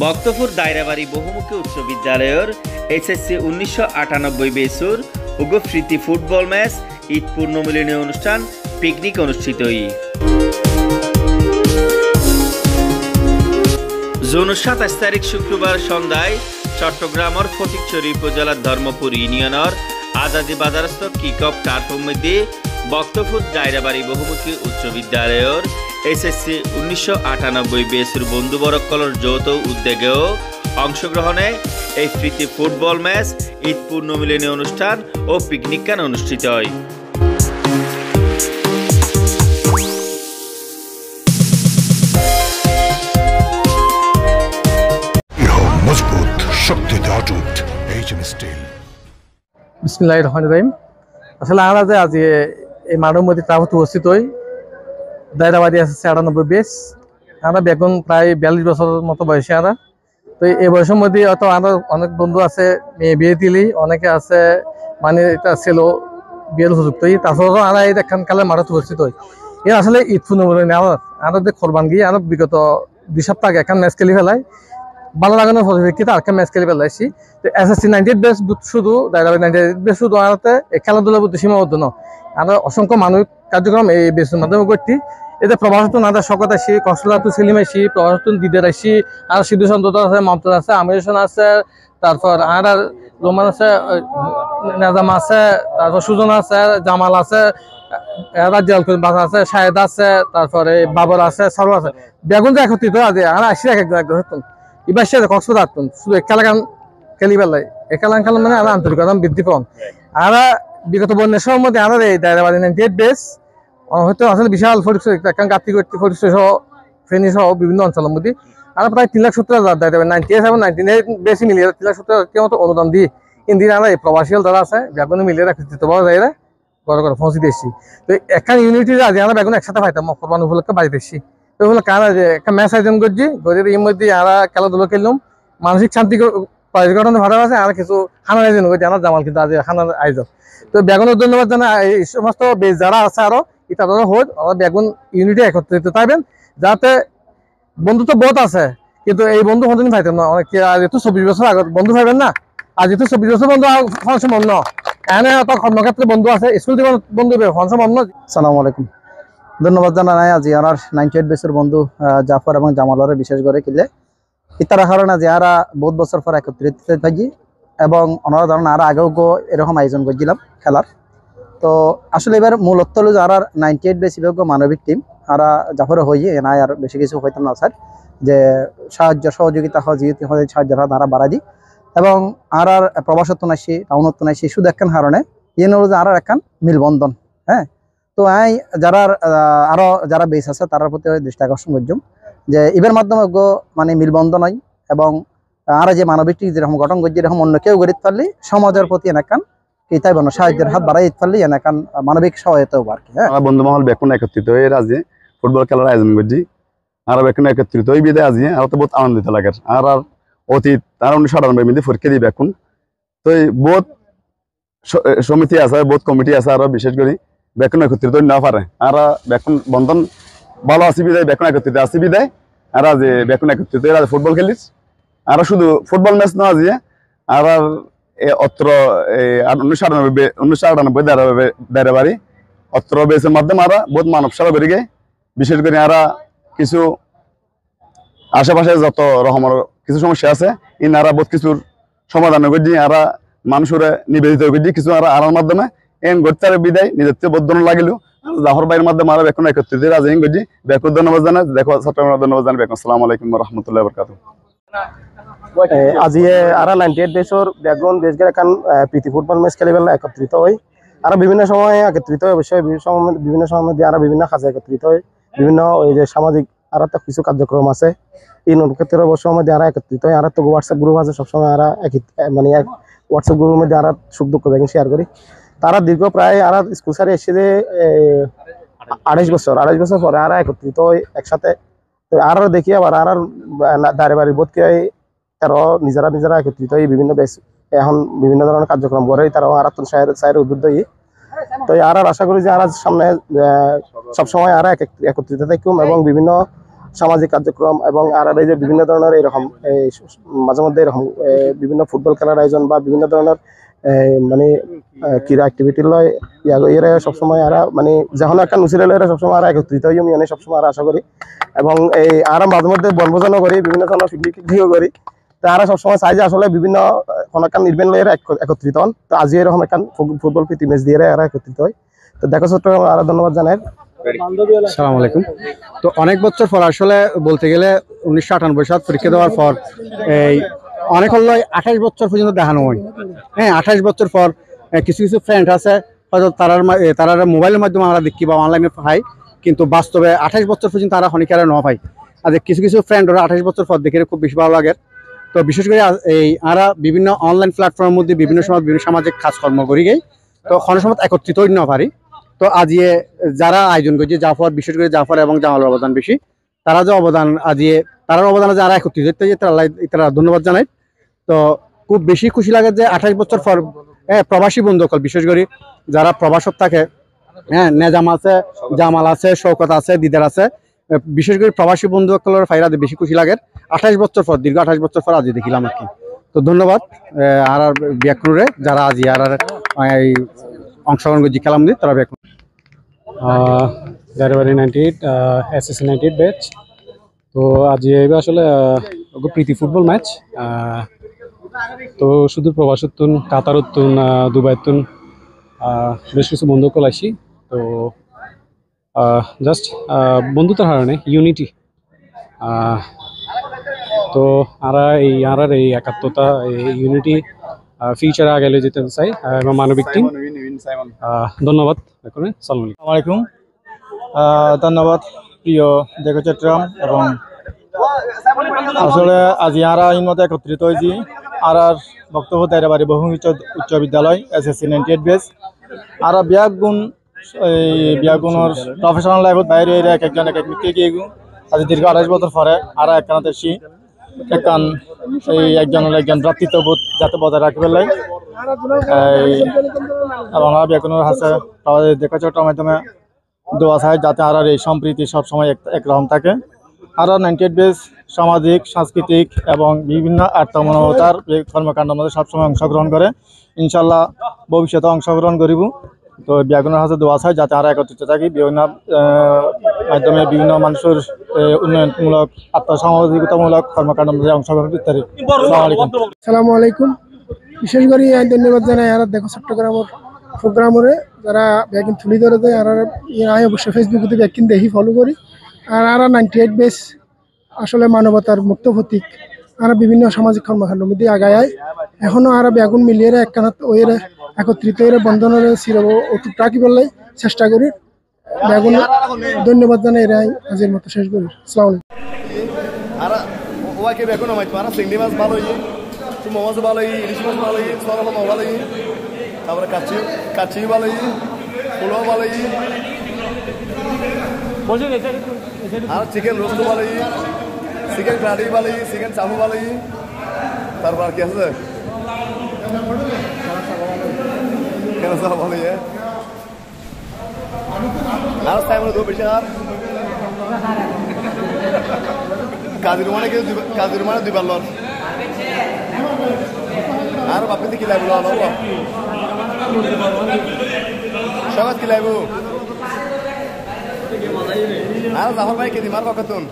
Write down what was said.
বক্তপুর দায়রাবাড়ি বহুমুখী উচ্চ বিদ্যালয়ের এসএসসি 1998 বেসুর উগ প্রীতি ফুটবল ম্যাচ ঈদ পূর্ণমিলনী অনুষ্ঠান পিকনিক অনুষ্ঠিত জুন 27 তারিখ শুক্রবার সন্ধ্যায় চট্টগ্রামের ফটিকছড়ি উপজেলার ধর্মপুর ইউনিয়নের আজাদি বাজারস্থ কিকপ টার্ফের মধ্যে বক্তপুর দায়রাবাড়ি বহুমুখী উচ্চ বিদ্যালয়ের এসএসসি 1998 বেসুর বন্ধুবরকলের যৌথ উদ্যোগেও অংশগ্রহণে এই প্রীতি ফুটবল ম্যাচ ঈদ পূর্ণমিলনী অনুষ্ঠান ও পিকনিক অনুষ্ঠিত হয়। মজবুত শক্তিতে অটুট এইচএম স্টিল। বিসমিল্লাহির রহমানির রহিম। আসলে আমরা যে আজ এই মানব মধ্যে টার্ফে উপস্থিত হই দায়রাবাড়ি এসএসসি 98 বেস। আমরা বেগুন প্রায় 42 বছরের মতো বয়সে আমরা তো এই বয়সের মধ্যে হয়তো আমার অনেক বন্ধু আছে মেয়ে বিয়ে দিলি, অনেকে আছে মানে এটা ছিল বিয়ের সুযোগ তৈরি। তাছাড়াও আমরা এই দেখান কালে মাঠে উপস্থিত হই। এর আসলে ঈদ পূর্ণমিলনী আমরা যে কোরবান গিয়ে আমরা বিগত 2 সপ্তাহ আগে এখন ম্যাচ খেলি ফেলাই ভালো লাগানোর পরিপ্রেক্ষিতে আরেকটা ম্যাচ খেলে ফেলাইছি। তো এসএসসি 98 বেস শুধু দায়রাবাড়ি 98 বেস শুধু আনাতে খেলাধুলার প্রতি সীমাবদ্ধ নয়, আমরা অসংখ্য মানবিক কার্যক্রম এই বেসের মাধ্যমে করছি। এতে প্রভাসন আদা শকত আসি, কসলাতু সেলিম আসি, প্রভাসন দিদের আসি, আর সিদ্ধু সন্তত আছে, মমতাজ আছে, আমির হোসেন আছে, তারপর আর রোমান আছে, নাজাম আছে, তারপর সুজন আছে, জামাল আছে, রাজ্জাল বাস আছে, শাহেদ আছে, তারপরে বাবর আছে, সরব আছে। বেগুন যে একত্রিত আছে আর আসি একজন এবার সে কক্সবাজার আসতুন শুধু খেলা গান খেলি বেলায় খেলা মানে আমরা আন্তরিকতা বৃদ্ধি পান। আমরা বিগত বন্যার সময়ের মধ্যে আমরা এই দায়রাবাড়ি 98 বেস হয়তো আসলে বিশাল পরিস্থিতি সহ ফেনী সহ বিভিন্ন অঞ্চলের মধ্যে আমরা প্রায় 3,70,000 দায়রাবাড়ি 98 এবং 99 বেশি মিলিয়ে 3,70,000 মতো অনুদান দিই। কিন্তু আমরা এই প্রবাসী যারা আছে বেগুন মিলিয়ে একত্রিত পাওয়া যায় বড় করে পৌঁছে দিয়েছি। তো একটা ইউনিটি আজ আমরা বেগুন একসাথে পাইতাম কোরবান উপলক্ষে বাড়ি দিচ্ছি। তো হলো কারণ একটা ম্যাচ আয়োজন করছি, গরিব এর মধ্যে আমরা খেলাধুলো খেললাম, মানসিক শান্তি পর্যটন ভালো আছে। আর কিছু খানার আয়োজন করছি, আমরা জামাল কিন্তু আজ খানার আয়োজন। তো বেগুনের ধন্যবাদ জানা এই সমস্ত বেশ যারা আছে আরো এটা হোক বেগুন ইউনিটি একত্রিত থাকবেন, যাতে বন্ধু তো বহুত আছে কিন্তু এই বন্ধু কোনদিন পাইতাম না। অনেক আজ একটু 24 বছর আগে বন্ধু পাইবেন না, আজ একটু 24 বছর বন্ধু সম্ভব না। এখানে কর্মক্ষেত্রে বন্ধু আছে, স্কুল জীবন বন্ধু সম্ভব না। আসসালামু আলাইকুম। ধন্যবাদ জানাই আজি আমার 98 বেসের বন্ধু জাফর এবং জামালরে বিশেষ করে কিলে ইতারা কারণে যে আরা বহুত বছর পর একত্রিত থাকি এবং ওনারা ধরেন আর আগেও এরকম আয়োজন করছিলাম খেলার। তো আসলে এবার মূলত হলো যারা 98 বেস মানবিক টিম আরা জাফরে হয়ে এনাই আর বেশি কিছু হইতাম না স্যার, যে সাহায্য সহযোগিতা সাহায্য তারা বাড়াই দিই এবং আর প্রবাসত্ব নাইছি টাউনত্ব নাইছি শুধু একখান কারণে ইয়ে হলো যে আর একখান মিলবন্ধন। হ্যাঁ, তো যারা আরো যারা বেস আছে তার প্রতি দৃষ্টি আকর্ষণ করছুম যে এবার মাধ্যমে মানে মিলবন্ধন হয় এবং আর যে মানবিক যেরকম গঠন করছে এরকম অন্য কেউ গড়িতে পারলে সমাজের প্রতি এনাকান কিতাই বানো সাহায্যের হাত বাড়াই পারলে এনাকান মানবিক সহায়তা আর কি। হ্যাঁ, বন্ধু মহল বেকুন একত্রিত হয়ে আজকে ফুটবল খেলার আয়োজন করছি। আর বেকুন একত্রিত হয়ে বিদে আজকে আর তো বহুত আনন্দিত লাগে। আর অতীত আর 1998 মধ্যে পরীক্ষা দিই বেকুন তো বহুত সমিতি আছে, বহুত কমিটি আছে, আরো বিশেষ করে বেকুন একত্রিত না পারে আর বেকুন বন্ধন ভালো আসি বিদায় বেকুন একত্রিত আসি বিদায় আর যে বেকুন একত্রিত ফুটবল খেলিস আর শুধু ফুটবল ম্যাচ না আজি আর অত্র 1998 দায়রাবাড়ি অত্র বেসের মাধ্যমে আর বহুত মানব সেবা করি গে। বিশেষ করে আর কিছু আশেপাশে যত রকমের কিছু সমস্যা আছে ইনারা বহুত কিছুর সমাধান করছি আর মানুষের নিবেদিত করছি কিছু আর মাধ্যমে এন গড়তে বিদায় নিজের বোধন লাগিল জাফর ভাইয়ের মাধ্যমে আরো বেকুন একত্রিত রাজহীন করছি। বেকুন ধন্যবাদ জানাই, দেখো চট্টগ্রাম ধন্যবাদ জানাই। বেকুন আসসালামু আলাইকুম ওয়া রাহমাতুল্লাহি ওয়া বারাকাতুহু। আজি আরা 98 বেসর বেগুন বেশগের এখন প্রীতি ফুটবল ম্যাচ খেলে বেলা একত্রিত হয়। আর বিভিন্ন সময় একত্রিত হয়, অবশ্যই বিভিন্ন সময় মধ্যে আর বিভিন্ন কাজে একত্রিত হয়। বিভিন্ন ওই যে সামাজিক আর তো কিছু কার্যক্রম আছে এই ক্ষেত্রে অবশ্যই মধ্যে আর একত্রিত হয়। আর তো হোয়াটসঅ্যাপ গ্রুপ আছে, সবসময় আর মানে হোয়াটসঅ্যাপ গ্রুপের মধ্যে আর সুখ দুঃখ বেগুন শেয়ার করি। তারা দীর্ঘ প্রায় আর স্কুল সারে এসে যে 28 বছর পরে আর একত্রিত হয় একসাথে। তো আর দেখি আবার আর দায়রাবাড়ি বোধকে তারা নিজেরা একত্রিত হয়ে বিভিন্ন বেশ এখন বিভিন্ন ধরনের কার্যক্রম করে তারাও আর সাইয়ের উদ্বুদ্ধ হয়ে। তো আর আশা করি যে আর সামনে সবসময় আর একত্রিত থাকুম এবং বিভিন্ন সামাজিক কার্যক্রম এবং আর এই যে বিভিন্ন ধরনের এরকম মাঝে মধ্যে এরকম বিভিন্ন ফুটবল খেলার আয়োজন বা বিভিন্ন ধরনের মানে ক্রীড়া অ্যাক্টিভিটি লয় এরা সবসময় আর মানে যখন একটা নুসিলে এরা সবসময় আর একত্রিত হই আমি সবসময় আর আশা করি এবং এই আর মাঝে মধ্যে বনভোজনও করি বিভিন্ন ধরনের পিকনিকও করি তারা সবসময় চাই যে আসলে বিভিন্ন কোনো একটা নির্বাণ লয়ে একত্রিত হন তো আজও এরকম একটা ফুটবল প্রীতি ম্যাচ দিয়ে এরা একত্রিত হয় তো দেখো চট্টগ্রাম আরো ধন্যবাদ জানাই। আসসালামু আলাইকুম। তো অনেক বছর পর আসলে বলতে গেলে 1998 সাল পরীক্ষা দেওয়ার পর এই অনেক হলো 28 বছর পর্যন্ত দেখানো হয়। হ্যাঁ 28 বছর পর কিছু কিছু ফ্রেন্ড আছে হয়তো তারা মোবাইলের মাধ্যমে আমরা দেখি বা অনলাইনে পাই কিন্তু বাস্তবে 28 বছর পর্যন্ত তারা হনিকারে ন পাই। আর কিছু কিছু ফ্রেন্ড ওরা 28 বছর পর দেখে খুব বেশি ভালো লাগে। তো বিশেষ করে এই আমরা বিভিন্ন অনলাইন প্ল্যাটফর্মের মধ্যে বিভিন্ন সময় বিভিন্ন সামাজিক কাজকর্ম করি গেই তো কোনো সময় একত্রিত হই না পারি। তো আজিয়ে যারা আয়োজন করছে জাফর বিশেষ করে জাফর এবং জামালের অবদান বেশি তারা যে অবদান আজিয়ে তার অবদানে যারা একত্রিত হতে তারা ধন্যবাদ জানাই। তো খুব বেশি খুশি লাগে যে 28 বছর পর প্রবাসী বন্ধুসকল বিশেষ করে যারা প্রবাসত থাকে হ্যাঁ নেজাম আছে জামাল আছে শওকত আছে দিদার আছে বিশেষ করে প্রবাসী বন্ধুসকলের ফাইরাতে বেশি খুশি লাগে 28 বছর পর দীর্ঘ 28 বছর পর আজি দেখিলাম আর কি। তো ধন্যবাদ আর ব্যাকরুরে যারা আজি আর অংশগ্রহণ করছি খেলাম দিয়ে তারা ব্যাকরুন জানুয়ারি 98 SSC 98 ব্যাচ। তো আজ আসলে প্রীতি ফুটবল ম্যাচ তো শুধু প্রবাসতুন কাতারতুন দুবাইতুন বেশ কিছু বন্ধুসকল আসি তো জাস্ট বন্ধুতার কারণে ইউনিটি তো আর এই একাত্মতা ইউনিটি ফিউচারে আগে যেতে চাই এবং মানবিক টিম ধন্যবাদ। আসসালামু আলাইকুম ধন্যবাদ প্রিয় দেখো চট্টগ্রাম এবং আসলে আজ আরা এই মতো একত্রিত হয়েছি আর বক্তব্য দায়রাবাড়ি বহুমুখী উচ্চ বিদ্যালয় SSC 98 বেস আর বিয়াগুণ বিয়াগুণের প্রফেশনাল লাইফত বাইরে এক একজন এক একদিকে গিয়ে আজ দীর্ঘ 28 বছর পরে আর একখানাতে একখান এই একজন ভ্রাতৃত্ববোধ যাতে বজায় রাখবে লাই এবং আর বিয়াগুণের হাসে দেখা চট্টগ্রামের মাধ্যমে দোয়া চাই যাতে আর এই সম্প্রীতি সবসময় একরকম থাকে। আর 98 বেস সামাজিক সাংস্কৃতিক এবং বিভিন্ন আত্মমানবতার কর্মকাণ্ডের মধ্যে সবসময় অংশগ্রহণ করে ইনশাল্লাহ ভবিষ্যতে অংশগ্রহণ করিব। তো বিয়াগুণের হাতে দোয়া চাই যাতে আর একত্রিত থাকি বিভিন্ন মাধ্যমে বিভিন্ন মানুষের উন্নয়নমূলক আত্মসহযোগিতামূলক কর্মকাণ্ডের মধ্যে অংশগ্রহণ ইত্যাদি। আসসালামু আলাইকুম। বিশেষ করে ধন্যবাদ জানাই আর দেখো চট্টগ্রামের প্রোগ্রামরে যারা ব্যাকিং তুলি ধরে দেয় আর আমি অবশ্যই ফেসবুকে ব্যাকিং দেখি ফলো করি আর 98 বেস আসলে মানবতার মুক্ত প্রতীক আর বিভিন্ন সামাজিক কর্মকাণ্ডের মধ্যে আগায় এখনো আর বেগুন মিলিয়ে একখানাত ওই একত্রিত বন্ধনের চির অটুট রাখিবার চেষ্টা করি বেগুন ধন্যবাদ জানাই এরাই আজের মতো শেষ করি। আসসালামু আলাইকুম। তারপরে কাচি ভালো ফুলও ভালো আর চিকেন রোস্ট ভালো চিকেন কারি ভালো চিকেন চাপু ভালো তারপর কি আছে কেন সব ভালো আর টাইম তো বেশি আর কাজিরমানে দুইবার লস আর বাপি কি লাগলো সবাই কি লাগবো আর জাফর ভাই কে দিমার কখন